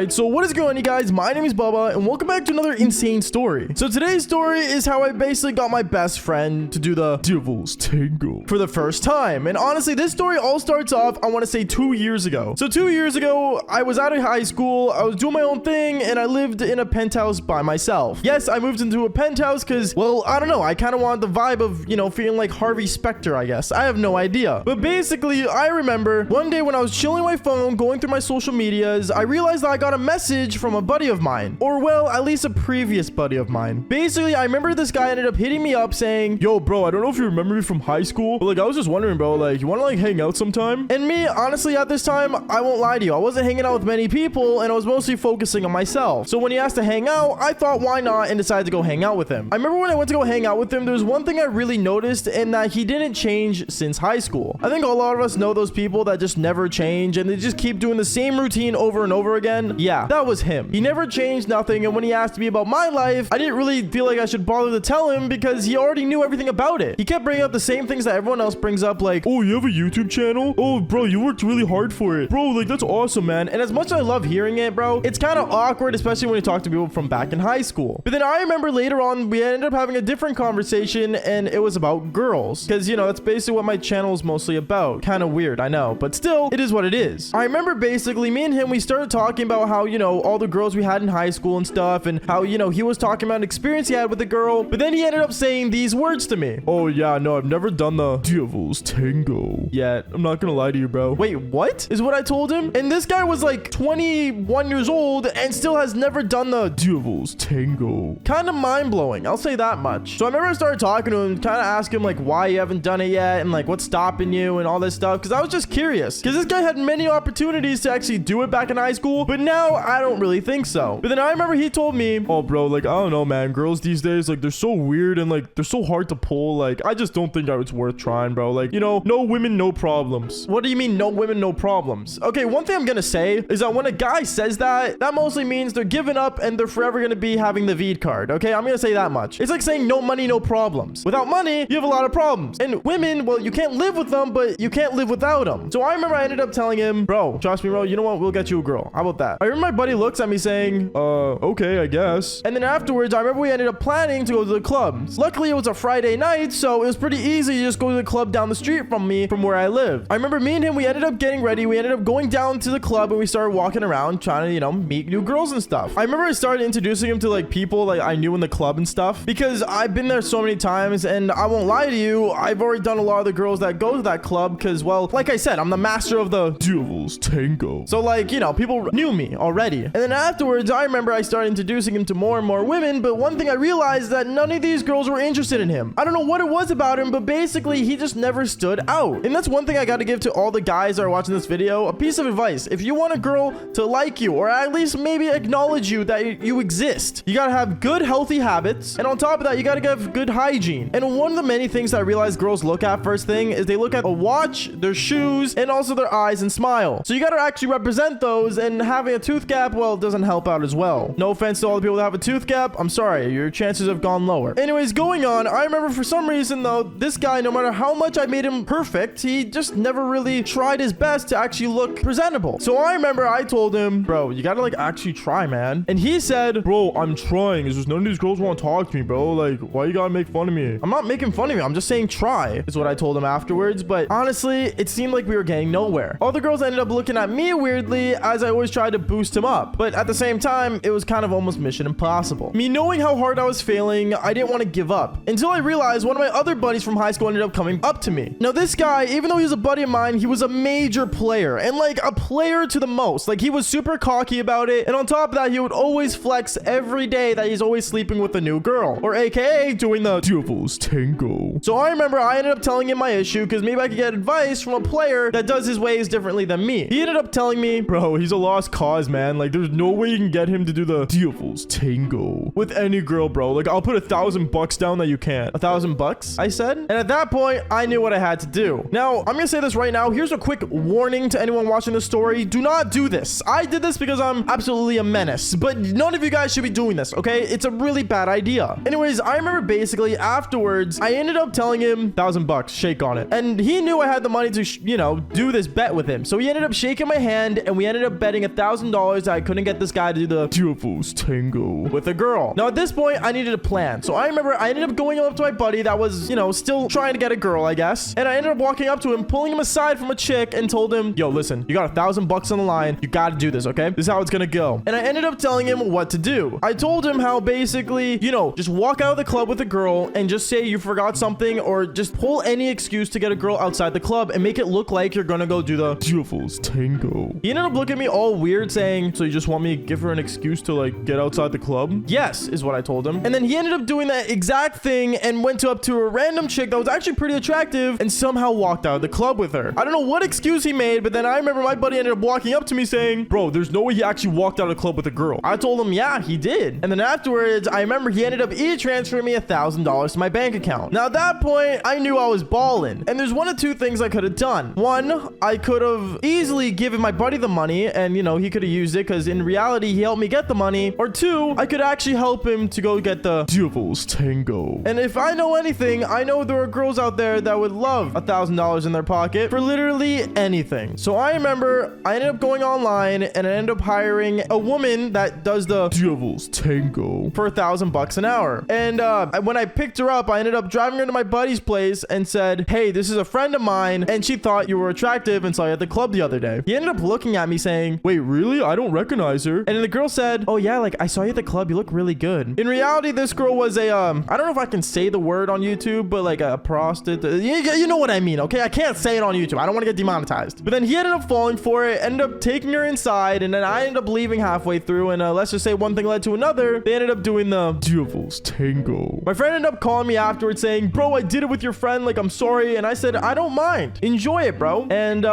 Alright, so what is going on, you guys? My name is Bubba, and welcome back to another insane story. So today's story is how I basically got my best friend to do the Devil's Tango for the first time. And honestly, this story all starts off, I want to say 2 years ago. So 2 years ago, I was out of high school, I was doing my own thing, and I lived in a penthouse by myself. Yes, I moved into a penthouse because, well, I don't know, I kind of wanted the vibe of, you know, feeling like Harvey Specter, I guess. I have no idea. But basically, I remember one day when I was chilling my phone, going through my social medias, I realized that I got a message from a buddy of mine, or well, at least a previous buddy of mine. Basically, I remember this guy ended up hitting me up saying, "Yo, bro, I don't know if you remember me from high school, but like, I was just wondering, bro, like, you want to like hang out sometime?" And me, honestly, at this time, I won't lie to you, I wasn't hanging out with many people, and I was mostly focusing on myself. So when he asked to hang out, I thought, why not, and decided to go hang out with him. I remember when I went to go hang out with him, there was one thing I really noticed, and that he didn't change since high school. I think a lot of us know those people that just never change, and they just keep doing the same routine over and over again. Yeah, that was him. He never changed nothing, and when he asked me about my life, I didn't really feel like I should bother to tell him because he already knew everything about it. He kept bringing up the same things that everyone else brings up, like, "Oh, you have a YouTube channel? Oh, bro, you worked really hard for it. Bro, like, that's awesome, man." And as much as I love hearing it, bro, it's kind of awkward, especially when you talk to people from back in high school. But then I remember later on, we ended up having a different conversation, and it was about girls. Because, you know, that's basically what my channel is mostly about. Kind of weird, I know, but still, it is what it is. I remember basically, me and him, we started talking about how, you know, all the girls we had in high school and stuff, and how, you know, he was talking about an experience he had with a girl, but then he ended up saying these words to me. "Oh yeah, no, I've never done the Devil's Tango yet. I'm not gonna lie to you, bro." Wait, what? Is what I told him? And this guy was like 21 years old and still has never done the Devil's Tango. Kind of mind-blowing, I'll say that much. So I remember I started talking to him, kind of asking him like why you haven't done it yet, and like what's stopping you and all this stuff, because I was just curious, because this guy had many opportunities to actually do it back in high school, but now I don't really think so. But then I remember he told me, "Oh, bro, like, I don't know, man. Girls these days, like, they're so weird and, like, they're so hard to pull. Like, I just don't think it's worth trying, bro. Like, you know, no women, no problems." What do you mean, no women, no problems? Okay, one thing I'm gonna say is that when a guy says that, that mostly means they're giving up and they're forever gonna be having the VEED card, okay? I'm gonna say that much. It's like saying no money, no problems. Without money, you have a lot of problems. And women, well, you can't live with them, but you can't live without them. So I remember I ended up telling him, "Bro, trust me, bro, you know what? We'll get you a girl. How about that?" I remember my buddy looks at me saying, okay, I guess." And then afterwards, I remember we ended up planning to go to the club. Luckily, it was a Friday night, so it was pretty easy to just go to the club down the street from me, from where I lived. I remember me and him, we ended up getting ready. We ended up going down to the club, and we started walking around trying to, you know, meet new girls and stuff. I remember I started introducing him to, like, people, like, I knew in the club and stuff, because I've been there so many times, and I won't lie to you, I've already done a lot of the girls that go to that club, because, well, like I said, I'm the master of the Devil's Tango. So, like, you know, people knew me already. And then afterwards, I remember I started introducing him to more and more women, but one thing I realized is that none of these girls were interested in him. I don't know what it was about him, but basically, he just never stood out. And that's one thing I gotta give to all the guys that are watching this video, a piece of advice. If you want a girl to like you, or at least maybe acknowledge you that you exist, you gotta have good, healthy habits, and on top of that, you gotta have good hygiene. And one of the many things that I realize girls look at first thing is they look at a watch, their shoes, and also their eyes and smile. So you gotta actually represent those, and having a tooth gap, well, it doesn't help out as well. No offense to all the people that have a tooth gap, I'm sorry, your chances have gone lower. Anyways, going on, I remember for some reason though, this guy, no matter how much I made him perfect, he just never really tried his best to actually look presentable. So I remember I told him, "Bro, you gotta like actually try, man." And he said, "Bro, I'm trying. It's just none of these girls want to talk to me, bro. Like, why you gotta make fun of me?" "I'm not making fun of you. I'm just saying try," is what I told him afterwards. But honestly, it seemed like we were getting nowhere. All the girls ended up looking at me weirdly, as I always tried to boost him up. But at the same time, it was kind of almost mission impossible. Me knowing how hard I was failing, I didn't want to give up. Until I realized one of my other buddies from high school ended up coming up to me. Now this guy, even though he was a buddy of mine, he was a major player, and like a player to the most. Like, he was super cocky about it, and on top of that, he would always flex every day that he's always sleeping with a new girl, or aka doing the Devil's Tango. So I remember I ended up telling him my issue, because maybe I could get advice from a player that does his ways differently than me. He ended up telling me, "Bro, he's a lost cause, man. Like, there's no way you can get him to do the Devil's Tango with any girl, bro. Like, I'll put $1,000 down that you can't." $1,000? I said. And at that point, I knew what I had to do. Now, I'm gonna say this right now. Here's a quick warning to anyone watching this story. Do not do this. I did this because I'm absolutely a menace, but none of you guys should be doing this, okay? It's a really bad idea. Anyways, I remember basically afterwards, I ended up telling him $1,000, shake on it. And he knew I had the money to, you know, do this bet with him. So he ended up shaking my hand, and we ended up betting $1,000 $1,000 that I couldn't get this guy to do the devil's tango with a girl. Now, at this point, I needed a plan. So I remember I ended up going up to my buddy that was, you know, still trying to get a girl, I guess. And I ended up walking up to him, pulling him aside from a chick and told him, yo, listen, you got $1,000 on the line. You got to do this, okay? This is how it's going to go. And I ended up telling him what to do. I told him how basically, you know, just walk out of the club with a girl and just say you forgot something, or just pull any excuse to get a girl outside the club and make it look like you're going to go do the devil's tango. He ended up looking at me all weird saying, so you just want me to give her an excuse to like get outside the club? Yes, is what I told him. And then he ended up doing that exact thing and went up to a random chick that was actually pretty attractive and somehow walked out of the club with her. I don't know what excuse he made, but then I remember my buddy ended up walking up to me saying, bro, there's no way he actually walked out of the club with a girl. I told him, yeah, he did. And then afterwards, I remember he ended up transferring me $1,000 to my bank account. Now at that point, I knew I was balling. And there's one of two things I could have done. One, I could have easily given my buddy the money and, you know, he could have used it because in reality, he helped me get the money. Or two, I could actually help him to go get the devil's tango. And if I know anything, I know there are girls out there that would love $1,000 in their pocket for literally anything. So I remember I ended up going online and I ended up hiring a woman that does the devil's tango for $1,000 an hour. And when I picked her up, I ended up driving her to my buddy's place and said, hey, this is a friend of mine and she thought you were attractive and saw you at the club the other day. He ended up looking at me saying, wait, really? I don't recognize her. And then the girl said, oh yeah, like I saw you at the club. You look really good. In reality, this girl was a, I don't know if I can say the word on YouTube, but like a prostitute. You know what I mean, okay? I can't say it on YouTube. I don't want to get demonetized. But then he ended up falling for it, ended up taking her inside, and then I ended up leaving halfway through. And let's just say one thing led to another. They ended up doing the devil's tango. My friend ended up calling me afterwards saying, bro, I did it with your friend. Like, I'm sorry. And I said, I don't mind. Enjoy it, bro. And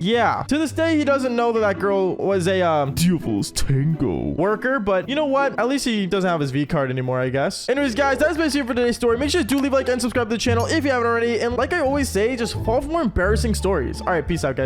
yeah. To this day, he doesn't know that that girl was a devil's tango worker. But you know what? At least he doesn't have his V card anymore, I guess. Anyways, guys, that's basically it for today's story. Make sure to leave a like and subscribe to the channel if you haven't already. And like I always say, just follow for more embarrassing stories. All right, peace out, guys.